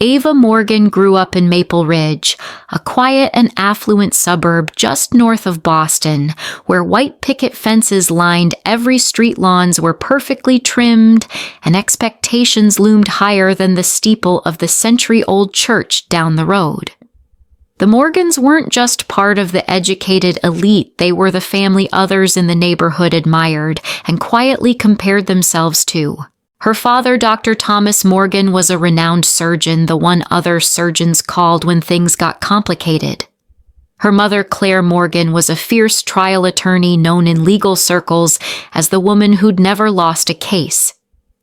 Ava Morgan grew up in Maple Ridge, a quiet and affluent suburb just north of Boston, where white picket fences lined every street lawns were perfectly trimmed, and expectations loomed higher than the steeple of the century-old church down the road. The Morgans weren't just part of the educated elite, they were the family others in the neighborhood admired and quietly compared themselves to. Her father, Dr. Thomas Morgan, was a renowned surgeon, the one other surgeons called when things got complicated. Her mother, Claire Morgan, was a fierce trial attorney known in legal circles as the woman who'd never lost a case.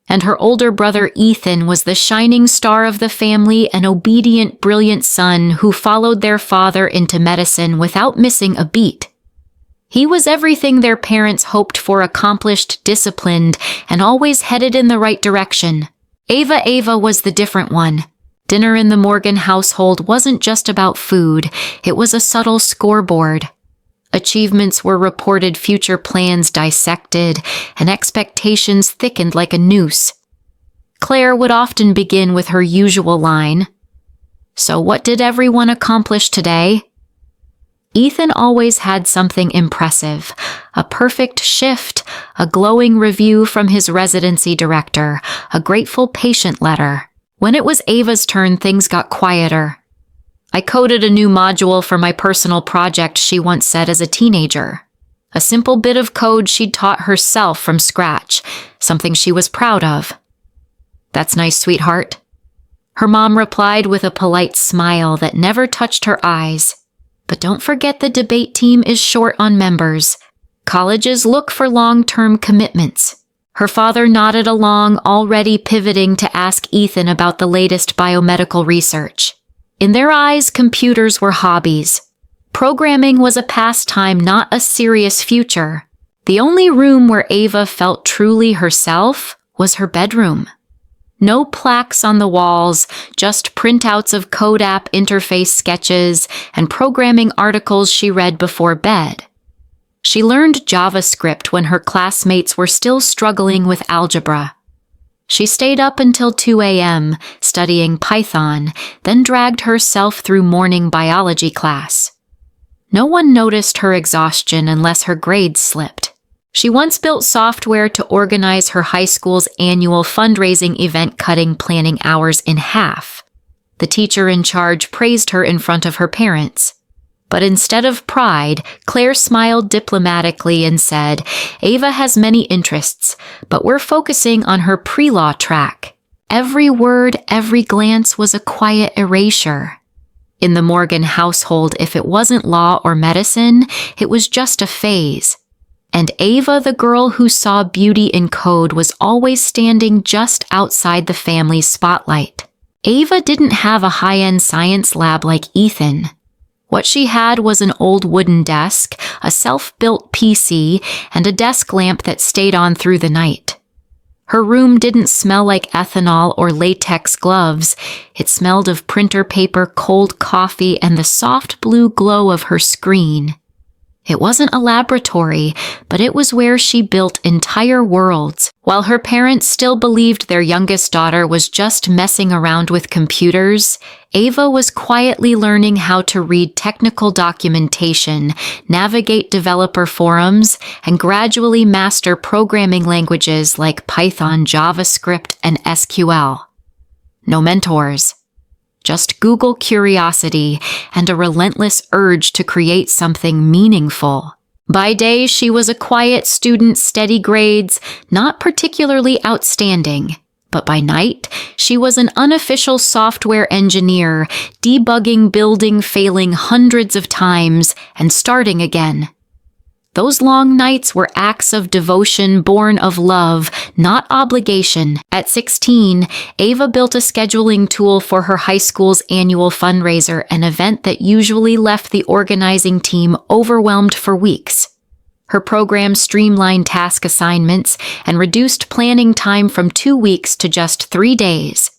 And her older brother, Ethan, was the shining star of the family, an obedient, brilliant son who followed their father into medicine without missing a beat. He was everything their parents hoped for: accomplished, disciplined, and always headed in the right direction. Ava was the different one. Dinner in the Morgan household wasn't just about food, it was a subtle scoreboard. Achievements were reported, future plans dissected, and expectations thickened like a noose. Claire would often begin with her usual line, "So what did everyone accomplish today?" Ethan always had something impressive, a perfect shift, a glowing review from his residency director, a grateful patient letter. When it was Ava's turn, things got quieter. "I coded a new module for my personal project," she once said as a teenager. A simple bit of code she'd taught herself from scratch, something she was proud of. "That's nice, sweetheart." Her mom replied with a polite smile that never touched her eyes. "But don't forget the debate team is short on members. Colleges look for long-term commitments." Her father nodded along, already pivoting to ask Ethan about the latest biomedical research. In their eyes, computers were hobbies. Programming was a pastime, not a serious future. The only room where Ava felt truly herself was her bedroom. No plaques on the walls, just printouts of code app interface sketches and programming articles she read before bed. She learned JavaScript when her classmates were still struggling with algebra. She stayed up until 2 a.m. studying Python, then dragged herself through morning biology class. No one noticed her exhaustion unless her grades slipped. She once built software to organize her high school's annual fundraising event, cutting planning hours in half. The teacher in charge praised her in front of her parents. But instead of pride, Claire smiled diplomatically and said, "Ava has many interests, but we're focusing on her pre-law track." Every word, every glance was a quiet erasure. In the Morgan household, if it wasn't law or medicine, it was just a phase. And Ava, the girl who saw beauty in code, was always standing just outside the family's spotlight. Ava didn't have a high-end science lab like Ethan. What she had was an old wooden desk, a self-built PC, and a desk lamp that stayed on through the night. Her room didn't smell like ethanol or latex gloves. It smelled of printer paper, cold coffee, and the soft blue glow of her screen. It wasn't a laboratory, but it was where she built entire worlds. While her parents still believed their youngest daughter was just messing around with computers, Ava was quietly learning how to read technical documentation, navigate developer forums, and gradually master programming languages like Python, JavaScript, and SQL. No mentors. Just Google curiosity and a relentless urge to create something meaningful. By day, she was a quiet student, steady grades, not particularly outstanding. But by night, she was an unofficial software engineer, debugging, building, failing hundreds of times, and starting again. Those long nights were acts of devotion born of love, not obligation. At 16, Ava built a scheduling tool for her high school's annual fundraiser, an event that usually left the organizing team overwhelmed for weeks. Her program streamlined task assignments and reduced planning time from 2 weeks to just 3 days.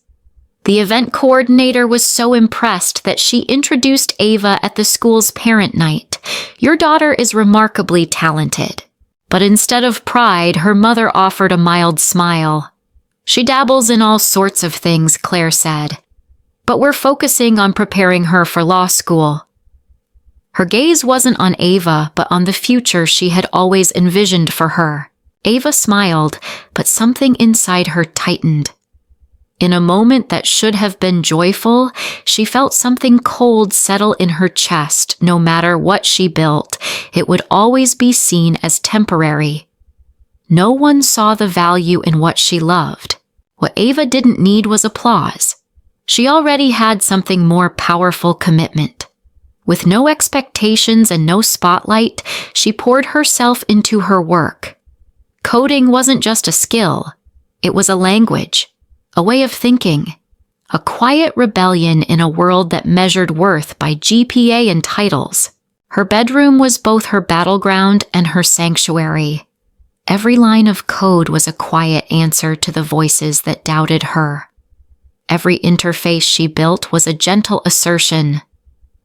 The event coordinator was so impressed that she introduced Ava at the school's parent night. "Your daughter is remarkably talented." But instead of pride, her mother offered a mild smile. "She dabbles in all sorts of things," Claire said. but we're focusing on preparing her for law school." Her gaze wasn't on Ava, but on the future she had always envisioned for her. Ava smiled, but something inside her tightened. In a moment that should have been joyful, she felt something cold settle in her chest. No matter what she built, it would always be seen as temporary. No one saw the value in what she loved. What Ava didn't need was applause. She already had something more powerful: commitment. With no expectations and no spotlight, she poured herself into her work. Coding wasn't just a skill. It was a language, a way of thinking, a quiet rebellion in a world that measured worth by GPA and titles. Her bedroom was both her battleground and her sanctuary. Every line of code was a quiet answer to the voices that doubted her. Every interface she built was a gentle assertion: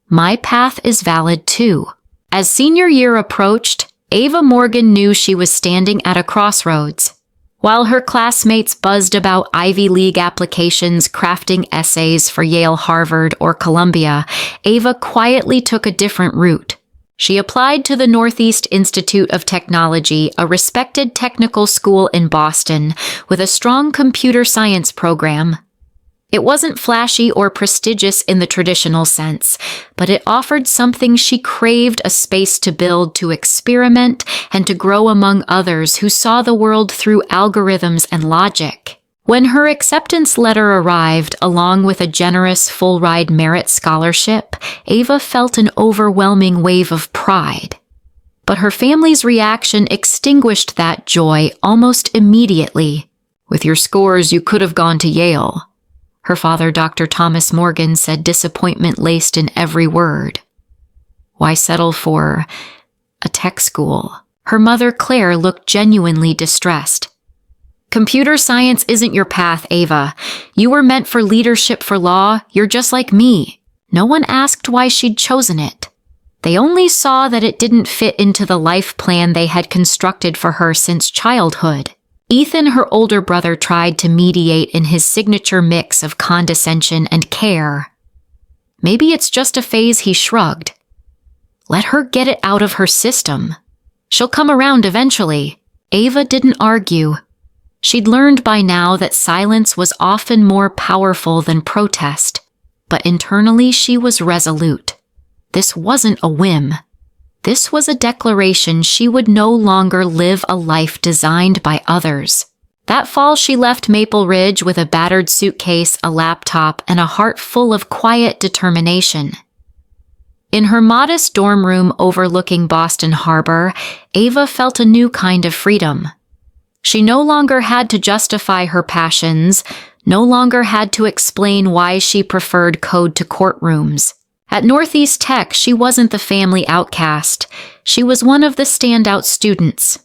"My path is valid too." As senior year approached, Ava Morgan knew she was standing at a crossroads. While her classmates buzzed about Ivy League applications, crafting essays for Yale, Harvard, or Columbia, Ava quietly took a different route. She applied to the Northeast Institute of Technology, a respected technical school in Boston, with a strong computer science program. It wasn't flashy or prestigious in the traditional sense, but it offered something she craved: a space to build, to experiment, and to grow among others who saw the world through algorithms and logic. When her acceptance letter arrived, along with a generous full-ride merit scholarship, Ava felt an overwhelming wave of pride. But her family's reaction extinguished that joy almost immediately. "With your scores, you could have gone to Yale," her father, Dr. Thomas Morgan, said, disappointment laced in every word. "Why settle for a tech school?" Her mother, Claire, looked genuinely distressed. "Computer science isn't your path, Ava. You were meant for leadership, for law. You're just like me." No one asked why she'd chosen it. They only saw that it didn't fit into the life plan they had constructed for her since childhood. Ethan, her older brother, tried to mediate in his signature mix of condescension and care. "Maybe it's just a phase," he shrugged. "Let her get it out of her system. She'll come around eventually." Ava didn't argue. She'd learned by now that silence was often more powerful than protest, but internally she was resolute. This wasn't a whim. This was a declaration she would no longer live a life designed by others. That fall, she left Maple Ridge with a battered suitcase, a laptop, and a heart full of quiet determination. In her modest dorm room overlooking Boston Harbor, Ava felt a new kind of freedom. She no longer had to justify her passions, no longer had to explain why she preferred code to courtrooms. At Northeast Tech, she wasn't the family outcast. She was one of the standout students.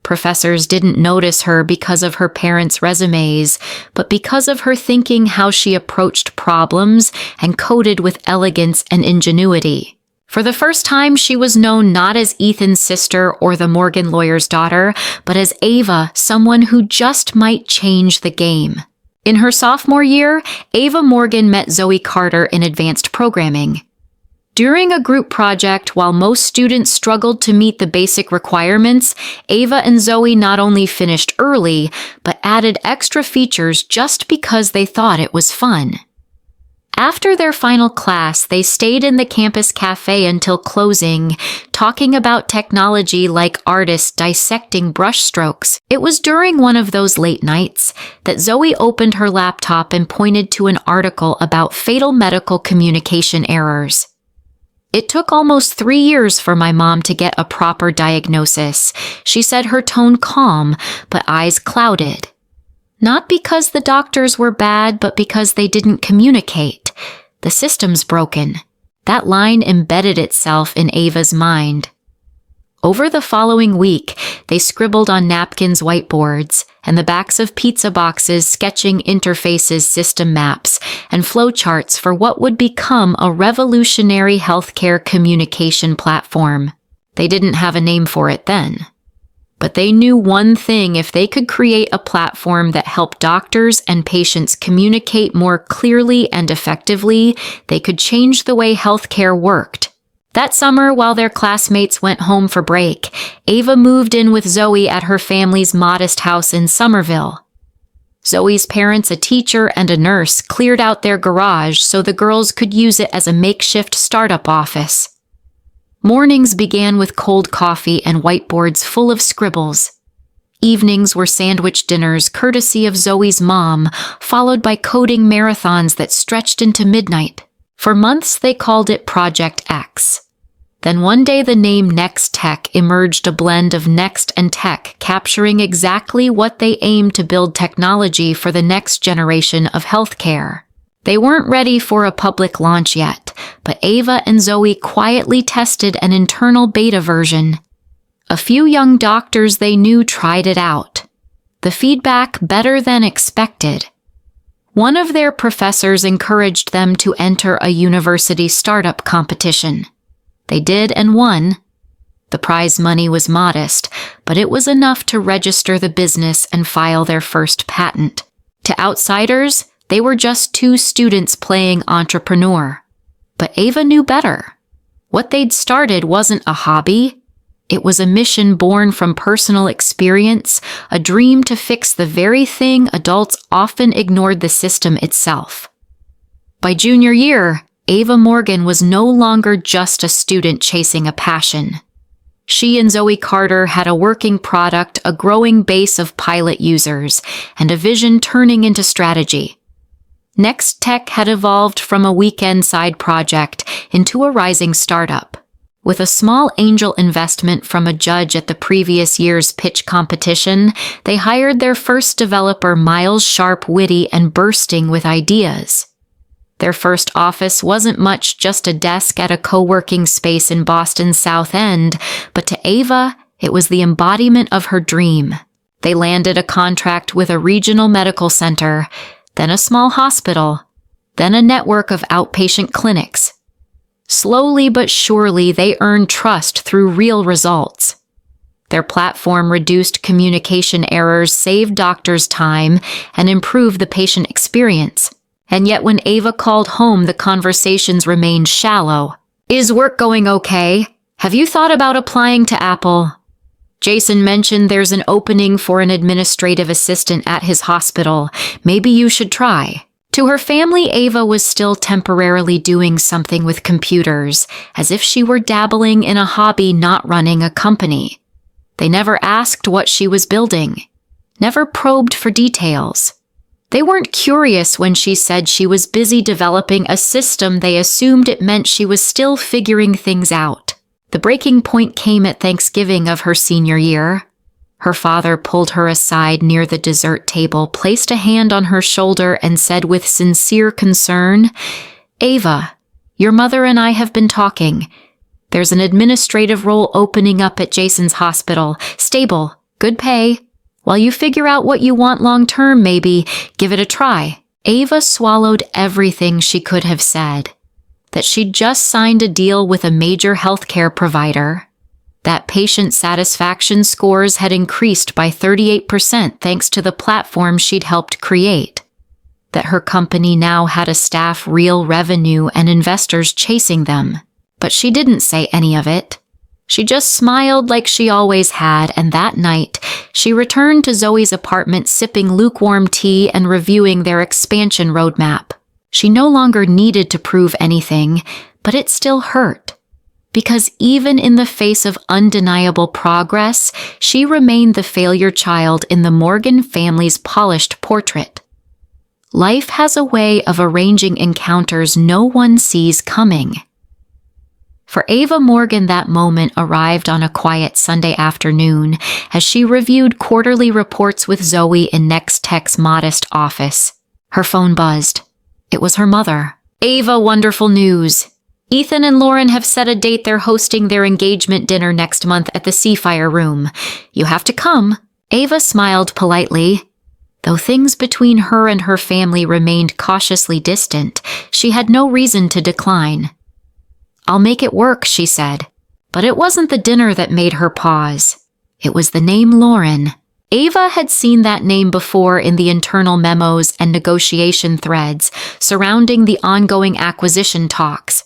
Professors didn't notice her because of her parents' resumes, but because of her thinking, how she approached problems, and coded with elegance and ingenuity. For the first time, she was known not as Ethan's sister or the Morgan lawyer's daughter, but as Ava, someone who just might change the game. In her sophomore year, Ava Morgan met Zoe Carter in advanced programming. During a group project, while most students struggled to meet the basic requirements, Ava and Zoe not only finished early, but added extra features just because they thought it was fun. After their final class, they stayed in the campus cafe until closing, talking about technology like artists dissecting brushstrokes. It was during one of those late nights that Zoe opened her laptop and pointed to an article about fatal medical communication errors. "It took almost 3 years for my mom to get a proper diagnosis," she said, her tone calm, but eyes clouded. Not because the doctors were bad, but because they didn't communicate. The system's broken. That line embedded itself in Ava's mind. Over the following week, they scribbled on napkins, whiteboards, and the backs of pizza boxes, sketching interfaces, system maps, and flowcharts for what would become a revolutionary healthcare communication platform. They didn't have a name for it then. But they knew one thing: if they could create a platform that helped doctors and patients communicate more clearly and effectively, they could change the way healthcare worked. That summer, while their classmates went home for break, Ava moved in with Zoe at her family's modest house in Somerville. Zoe's parents, a teacher and a nurse, cleared out their garage so the girls could use it as a makeshift startup office. Mornings began with cold coffee and whiteboards full of scribbles. Evenings were sandwich dinners courtesy of Zoe's mom, followed by coding marathons that stretched into midnight. For months, they called it Project X. Then one day the name Next Tech emerged, a blend of next and tech, capturing exactly what they aimed to build: technology for the next generation of healthcare. They weren't ready for a public launch yet, but Ava and Zoe quietly tested an internal beta version. A few young doctors they knew tried it out. The feedback better than expected. One of their professors encouraged them to enter a university startup competition. They did and won. The prize money was modest, but it was enough to register the business and file their first patent. To outsiders, they were just two students playing entrepreneur. But Ava knew better. What they'd started wasn't a hobby. It was a mission born from personal experience, a dream to fix the very thing adults often ignored: the system itself. By junior year, Ava Morgan was no longer just a student chasing a passion. She and Zoe Carter had a working product, a growing base of pilot users, and a vision turning into strategy. Next Tech had evolved from a weekend side project into a rising startup. With a small angel investment from a judge at the previous year's pitch competition, they hired their first developer, Miles, sharp, witty, and bursting with ideas. Their first office wasn't much, just a desk at a co-working space in Boston's South End, but to Ava, it was the embodiment of her dream. They landed a contract with a regional medical center, then a small hospital, then a network of outpatient clinics. Slowly but surely, they earned trust through real results. Their platform reduced communication errors, saved doctors time, and improved the patient experience. And yet when Ava called home, the conversations remained shallow. "Is work going okay? Have you thought about applying to Apple? Jason mentioned there's an opening for an administrative assistant at his hospital. Maybe you should try." To her family, Ava was still temporarily doing something with computers, as if she were dabbling in a hobby, not running a company. They never asked what she was building, never probed for details. They weren't curious when she said she was busy developing a system. They assumed it meant she was still figuring things out. The breaking point came at Thanksgiving of her senior year. Her father pulled her aside near the dessert table, placed a hand on her shoulder, and said with sincere concern, "Ava, your mother and I have been talking. There's an administrative role opening up at Jason's hospital. Stable, good pay. While you figure out what you want long-term, maybe give it a try." Ava swallowed everything she could have said. That she'd just signed a deal with a major healthcare provider. That patient satisfaction scores had increased by 38% thanks to the platform she'd helped create. That her company now had a staff, real revenue, and investors chasing them. But she didn't say any of it. She just smiled like she always had, and that night, she returned to Zoe's apartment sipping lukewarm tea and reviewing their expansion roadmap. She no longer needed to prove anything, but it still hurt. Because even in the face of undeniable progress, she remained the failure child in the Morgan family's polished portrait. Life has a way of arranging encounters no one sees coming. For Ava Morgan, that moment arrived on a quiet Sunday afternoon as she reviewed quarterly reports with Zoe in Next Tech's modest office. Her phone buzzed. It was her mother. "Ava, wonderful news. Ethan and Lauren have set a date. They're hosting their engagement dinner next month at the Seafire Room. You have to come." Ava smiled politely. Though things between her and her family remained cautiously distant, she had no reason to decline. "I'll make it work," she said. But it wasn't the dinner that made her pause. It was the name Lauren. Ava had seen that name before in the internal memos and negotiation threads surrounding the ongoing acquisition talks.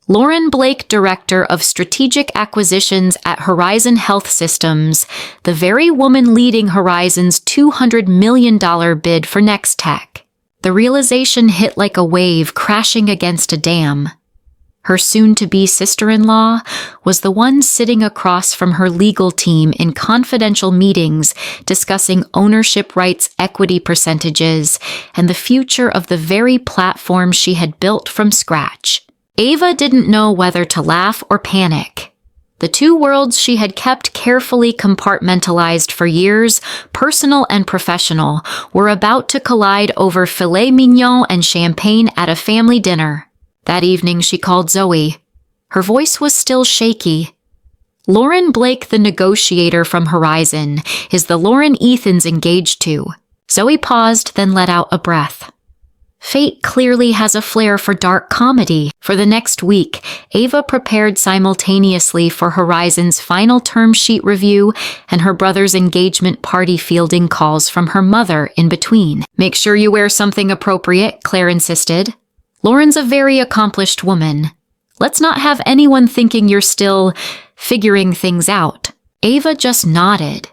Lauren Blake, Director of Strategic Acquisitions at Horizon Health Systems, the very woman leading Horizon's $200 million bid for Nextech. The realization hit like a wave crashing against a dam. Her soon-to-be sister-in-law was the one sitting across from her legal team in confidential meetings discussing ownership rights, equity percentages, and the future of the very platform she had built from scratch. Ava didn't know whether to laugh or panic. The two worlds she had kept carefully compartmentalized for years, personal and professional, were about to collide over filet mignon and champagne at a family dinner. That evening she called Zoe. Her voice was still shaky. Lauren Blake, the negotiator from Horizon, is the Lauren Ethan's engaged to. Zoe paused, then let out a breath. Fate clearly has a flair for dark comedy. For the next week, Ava prepared simultaneously for Horizon's final term sheet review and her brother's engagement party, fielding calls from her mother in between. Make sure you wear something appropriate, Claire insisted. Lauren's a very accomplished woman. Let's not have anyone thinking you're still figuring things out. Ava just nodded.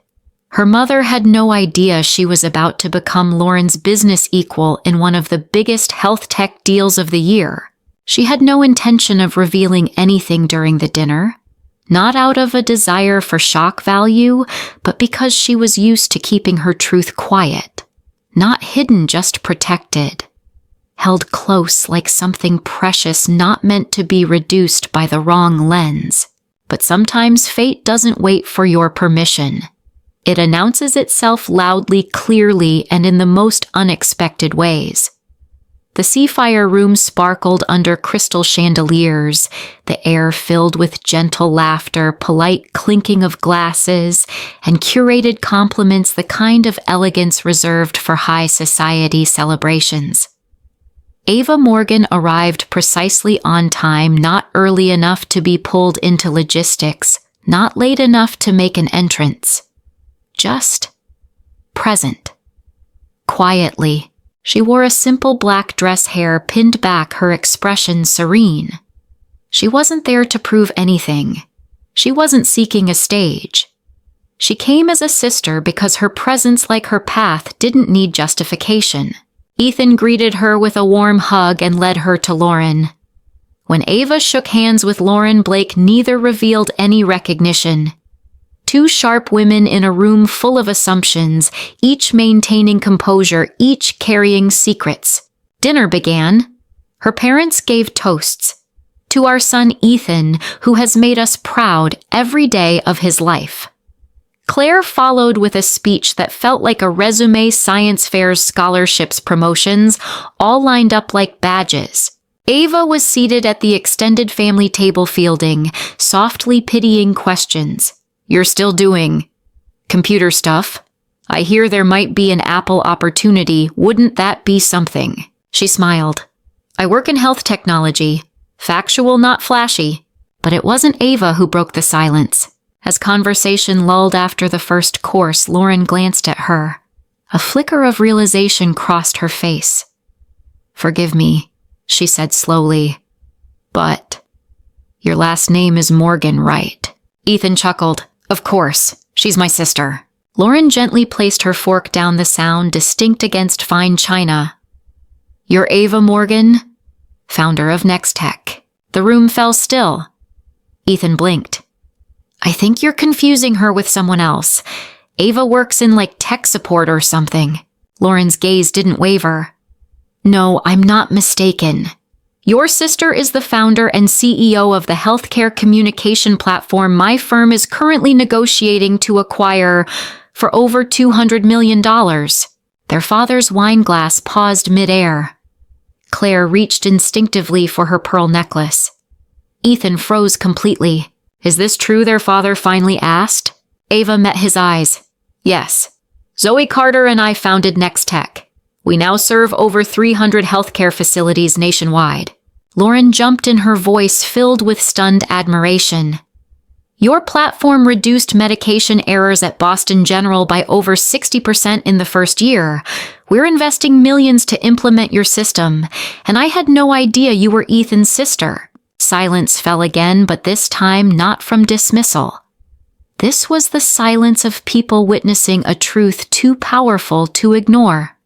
Her mother had no idea she was about to become Lauren's business equal in one of the biggest health tech deals of the year. She had no intention of revealing anything during the dinner, not out of a desire for shock value, but because she was used to keeping her truth quiet. Not hidden, just protected. Held close like something precious not meant to be reduced by the wrong lens. But sometimes fate doesn't wait for your permission. It announces itself loudly, clearly, and in the most unexpected ways. The Seafire room sparkled under crystal chandeliers, the air filled with gentle laughter, polite clinking of glasses, and curated compliments, the kind of elegance reserved for high society celebrations. Ava Morgan arrived precisely on time, not early enough to be pulled into logistics, not late enough to make an entrance. Just present. Quietly, she wore a simple black dress, hair pinned back, her expression serene. She wasn't there to prove anything. She wasn't seeking a stage. She came as a sister because her presence, like her path, didn't need justification. Ethan greeted her with a warm hug and led her to Lauren. When Ava shook hands with Lauren Blake, neither revealed any recognition. Two sharp women in a room full of assumptions, each maintaining composure, each carrying secrets. Dinner began. Her parents gave toasts. To our son Ethan, who has made us proud every day of his life. Claire followed with a speech that felt like a resume, science fairs, scholarships, promotions, all lined up like badges. Ava was seated at the extended family table, fielding softly pitying questions. You're still doing computer stuff? I hear there might be an Apple opportunity. Wouldn't that be something? She smiled. I work in health technology. Factual, not flashy. But it wasn't Ava who broke the silence. As conversation lulled after the first course, Lauren glanced at her. A flicker of realization crossed her face. Forgive me, she said slowly. But your last name is Morgan, right? Ethan chuckled. Of course, she's my sister. Lauren gently placed her fork down, the sound distinct against fine china. You're Ava Morgan, founder of Nextech. The room fell still. Ethan blinked. I think you're confusing her with someone else. Ava works in like tech support or something. Lauren's gaze didn't waver. No, I'm not mistaken. Your sister is the founder and CEO of the healthcare communication platform my firm is currently negotiating to acquire for over $200 million. Their father's wine glass paused midair. Claire reached instinctively for her pearl necklace. Ethan froze completely. Is this true, their father finally asked? Ava met his eyes. Yes. Zoe Carter and I founded Nextech. We now serve over 300 healthcare facilities nationwide. Lauren jumped in, her voice filled with stunned admiration. Your platform reduced medication errors at Boston General by over 60% in the first year. We're investing millions to implement your system, and I had no idea you were Ethan's sister." Silence fell again, but this time not from dismissal. This was the silence of people witnessing a truth too powerful to ignore.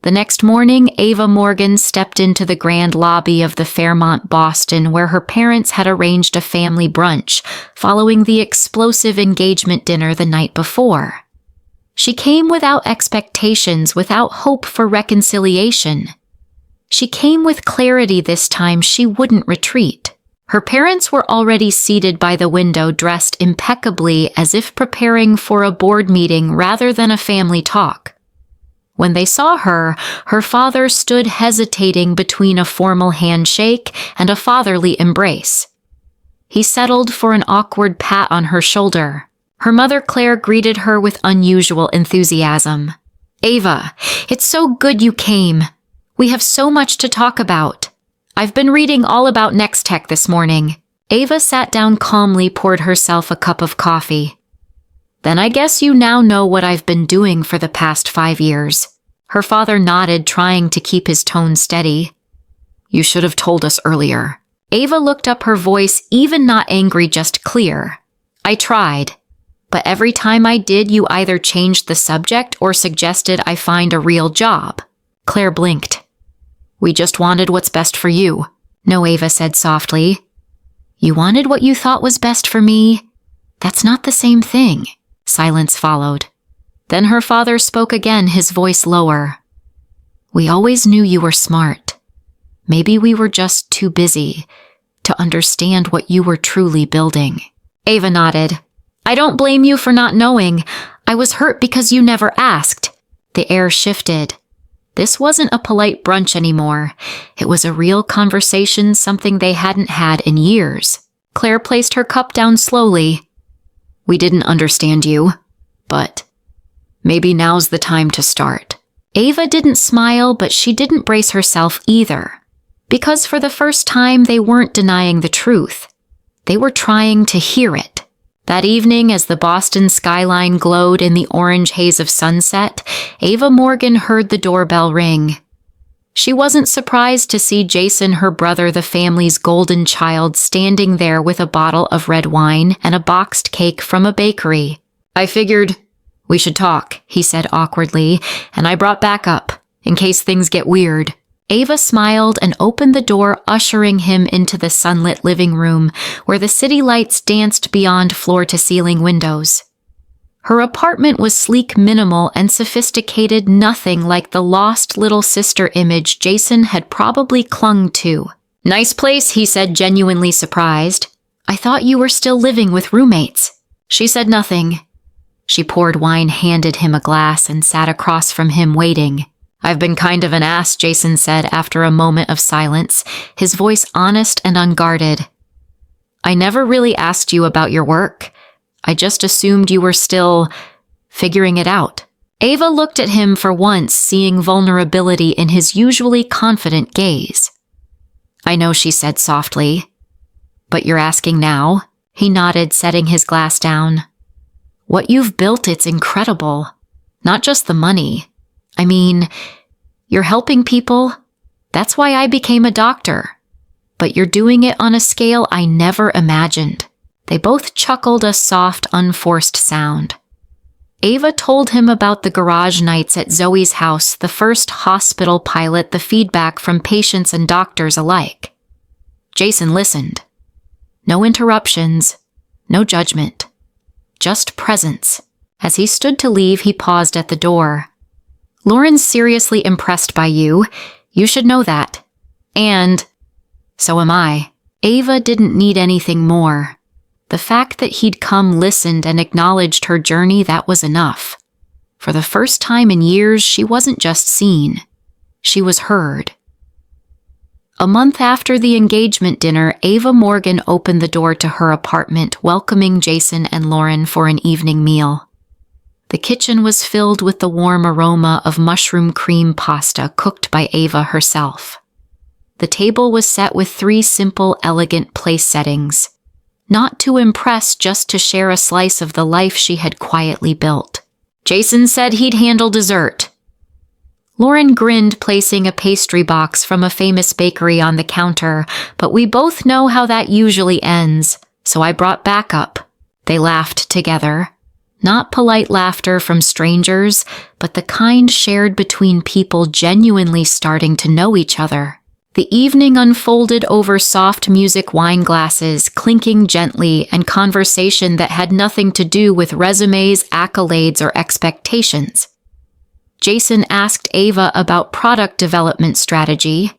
The next morning, Ava Morgan stepped into the grand lobby of the Fairmont Boston, where her parents had arranged a family brunch following the explosive engagement dinner the night before. She came without expectations, without hope for reconciliation. She came with clarity this time. She wouldn't retreat. Her parents were already seated by the window, dressed impeccably as if preparing for a board meeting rather than a family talk. When they saw her, her father stood hesitating between a formal handshake and a fatherly embrace. He settled for an awkward pat on her shoulder. Her mother Claire greeted her with unusual enthusiasm. "Ava, it's so good you came. We have so much to talk about. I've been reading all about Nextech this morning." Ava sat down calmly, poured herself a cup of coffee. "Then I guess you now know what I've been doing for the past 5 years. Her father nodded, trying to keep his tone steady. "You should have told us earlier." Ava looked up, her voice even not angry, just clear. "I tried. But every time I did, you either changed the subject or suggested I find a real job." Claire blinked. "We just wanted what's best for you." "No," Ava said softly. "You wanted what you thought was best for me. That's not the same thing." Silence followed. Then her father spoke again, his voice lower. "We always knew you were smart. Maybe we were just too busy to understand what you were truly building." Ava nodded. "I don't blame you for not knowing. I was hurt because you never asked." The air shifted. This wasn't a polite brunch anymore. It was a real conversation, something they hadn't had in years. Claire placed her cup down slowly. "We didn't understand you, but maybe now's the time to start." Ava didn't smile, but she didn't brace herself either. Because for the first time, they weren't denying the truth. They were trying to hear it. That evening, as the Boston skyline glowed in the orange haze of sunset, Ava Morgan heard the doorbell ring. She wasn't surprised to see Jason, her brother, the family's golden child, standing there with a bottle of red wine and a boxed cake from a bakery. "I figured we should talk," he said awkwardly, "and I brought backup, in case things get weird." Ava smiled and opened the door, ushering him into the sunlit living room, where the city lights danced beyond floor-to-ceiling windows. Her apartment was sleek, minimal, and sophisticated, nothing like the lost little sister image Jason had probably clung to. "Nice place," he said, genuinely surprised. "I thought you were still living with roommates." She said nothing. She poured wine, handed him a glass, and sat across from him, waiting. "I've been kind of an ass," Jason said after a moment of silence, his voice honest and unguarded. "I never really asked you about your work. I just assumed you were still figuring it out." Ava looked at him for once, seeing vulnerability in his usually confident gaze. "I know," she said softly. "But you're asking now?" He nodded, setting his glass down. "What you've built, it's incredible. Not just the money. I mean, you're helping people. That's why I became a doctor. But you're doing it on a scale I never imagined." They both chuckled, a soft, unforced sound. Ava told him about the garage nights at Zoe's house, the first hospital pilot, the feedback from patients and doctors alike. Jason listened. No interruptions, no judgment, just presence. As he stood to leave, he paused at the door. "Lauren's seriously impressed by you. You should know that. And so am I." Ava didn't need anything more. The fact that he'd come, listened, and acknowledged her journey, that was enough. For the first time in years, she wasn't just seen. She was heard. A month after the engagement dinner, Ava Morgan opened the door to her apartment, welcoming Jason and Lauren for an evening meal. The kitchen was filled with the warm aroma of mushroom cream pasta cooked by Ava herself. The table was set with 3 simple, elegant place settings. not to impress, just to share a slice of the life she had quietly built. Jason said he'd handle dessert. Lauren grinned, placing a pastry box from a famous bakery on the counter, but we both know how that usually ends, so I brought backup. They laughed together. Not polite laughter from strangers, but the kind shared between people genuinely starting to know each other. The evening unfolded over soft music, wine glasses clinking gently, and conversation that had nothing to do with resumes, accolades, or expectations. Jason asked Ava about product development strategy.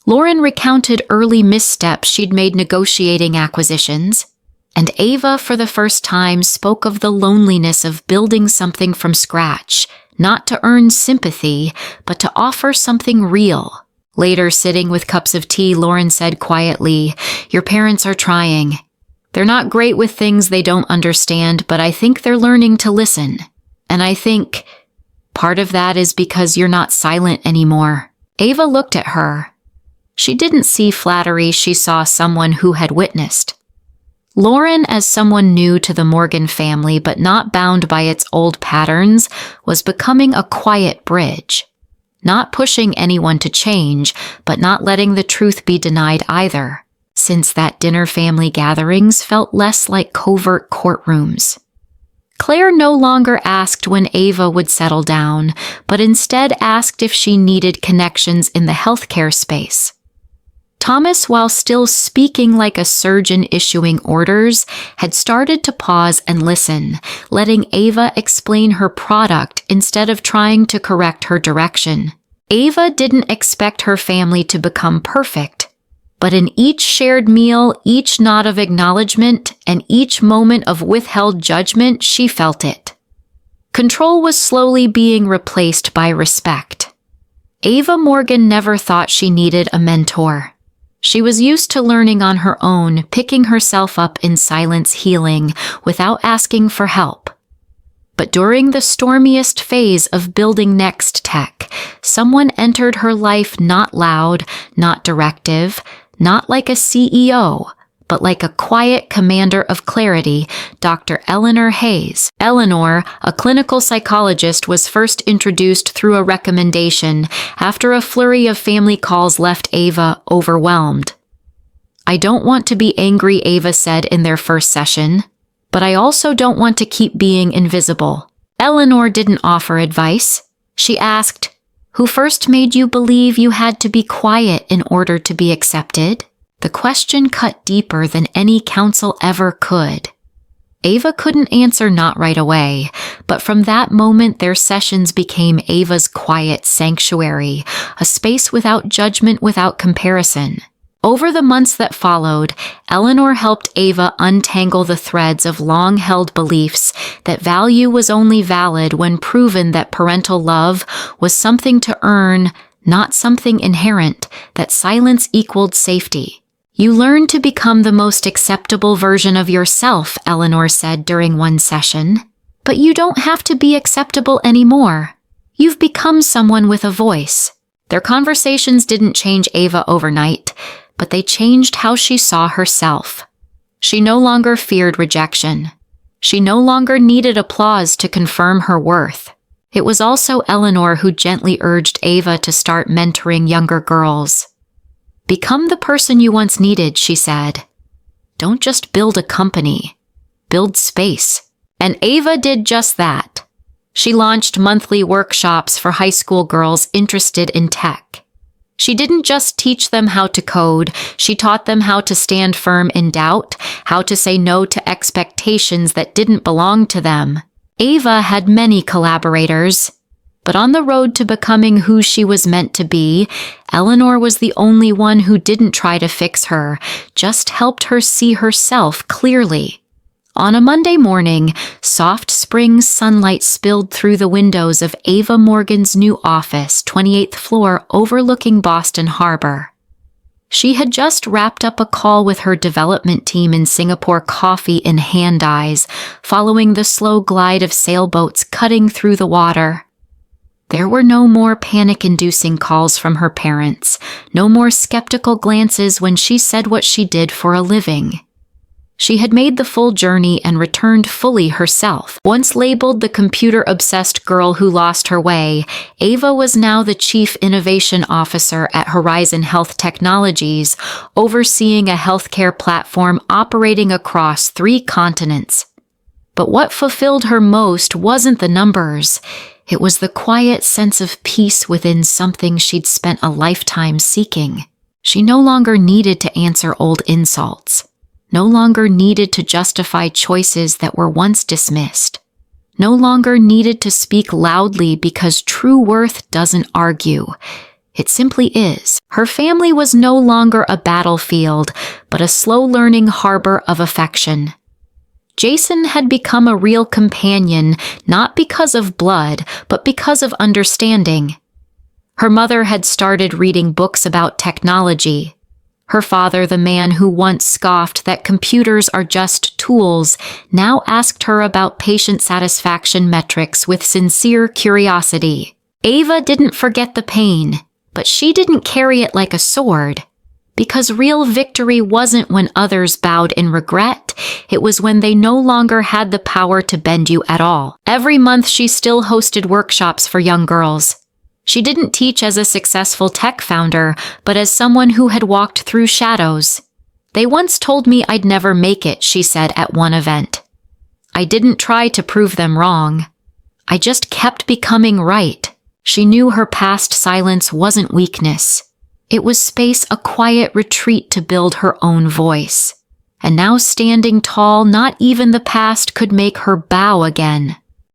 Lauren recounted early missteps she'd made negotiating acquisitions. And Ava, for the first time, spoke of the loneliness of building something from scratch, not to earn sympathy, but to offer something real. Later, sitting with cups of tea, Lauren said quietly, "Your parents are trying. They're not great with things they don't understand, but I think they're learning to listen. And I think part of that is because you're not silent anymore." Ava looked at her. She didn't see flattery, she saw someone who had witnessed. Lauren, as someone new to the Morgan family but not bound by its old patterns, was becoming a quiet bridge. Not pushing anyone to change, but not letting the truth be denied either. Since that dinner, family gatherings felt less like covert courtrooms. Claire no longer asked when Ava would settle down, but instead asked if she needed connections in the healthcare space. Thomas, while still speaking like a surgeon issuing orders, had started to pause and listen, letting Ava explain her product instead of trying to correct her direction. Ava didn't expect her family to become perfect, but in each shared meal, each nod of acknowledgement, and each moment of withheld judgment, she felt it. Control was slowly being replaced by respect. Ava Morgan never thought she needed a mentor. She was used to learning on her own, picking herself up in silence, healing, without asking for help. But during the stormiest phase of building Next Tech, someone entered her life, not loud, not directive, not like a CEO, but like a quiet commander of clarity, Dr. Eleanor Hayes. Eleanor, a clinical psychologist, was first introduced through a recommendation after a flurry of family calls left Ava overwhelmed. "I don't want to be angry," Ava said in their first session, "but I also don't want to keep being invisible." Eleanor didn't offer advice. She asked, "Who first made you believe you had to be quiet in order to be accepted?" The question cut deeper than any counsel ever could. Ava couldn't answer, not right away, but from that moment their sessions became Ava's quiet sanctuary, a space without judgment, without comparison. Over the months that followed, Eleanor helped Ava untangle the threads of long-held beliefs that value was only valid when proven, that parental love was something to earn, not something inherent, that silence equaled safety. "You learn to become the most acceptable version of yourself," Eleanor said during one session. "But you don't have to be acceptable anymore. You've become someone with a voice." Their conversations didn't change Ava overnight, but they changed how she saw herself. She no longer feared rejection. She no longer needed applause to confirm her worth. It was also Eleanor who gently urged Ava to start mentoring younger girls. "Become the person you once needed," she said. "Don't just build a company. Build space." And Ava did just that. She launched monthly workshops for high school girls interested in tech. She didn't just teach them how to code, she taught them how to stand firm in doubt, how to say no to expectations that didn't belong to them. Ava had many collaborators, but on the road to becoming who she was meant to be, Eleanor was the only one who didn't try to fix her, just helped her see herself clearly. On a Monday morning, soft spring sunlight spilled through the windows of Ava Morgan's new office, 28th floor, overlooking Boston Harbor. She had just wrapped up a call with her development team in Singapore, coffee in hand, eyes following the slow glide of sailboats cutting through the water. There were no more panic-inducing calls from her parents, no more skeptical glances when she said what she did for a living. She had made the full journey and returned fully herself. Once labeled the computer-obsessed girl who lost her way, Ava was now the Chief Innovation Officer at Horizon Health Technologies, overseeing a healthcare platform operating across 3 continents. But what fulfilled her most wasn't the numbers. It was the quiet sense of peace within something she'd spent a lifetime seeking. She no longer needed to answer old insults. No longer needed to justify choices that were once dismissed. No longer needed to speak loudly because true worth doesn't argue. It simply is. Her family was no longer a battlefield, but a slow-learning harbor of affection. Jason had become a real companion, not because of blood, but because of understanding. Her mother had started reading books about technology. Her father, the man who once scoffed that computers are just tools, now asked her about patient satisfaction metrics with sincere curiosity. Ava didn't forget the pain, but she didn't carry it like a sword. Because real victory wasn't when others bowed in regret, it was when they no longer had the power to bend you at all. Every month she still hosted workshops for young girls. She didn't teach as a successful tech founder, but as someone who had walked through shadows. They once told me I'd never make it, she said at one event. I didn't try to prove them wrong. I just kept becoming right. She knew her past silence wasn't weakness. It was space, a quiet retreat to build her own voice. And now standing tall, not even the past could make her bow again.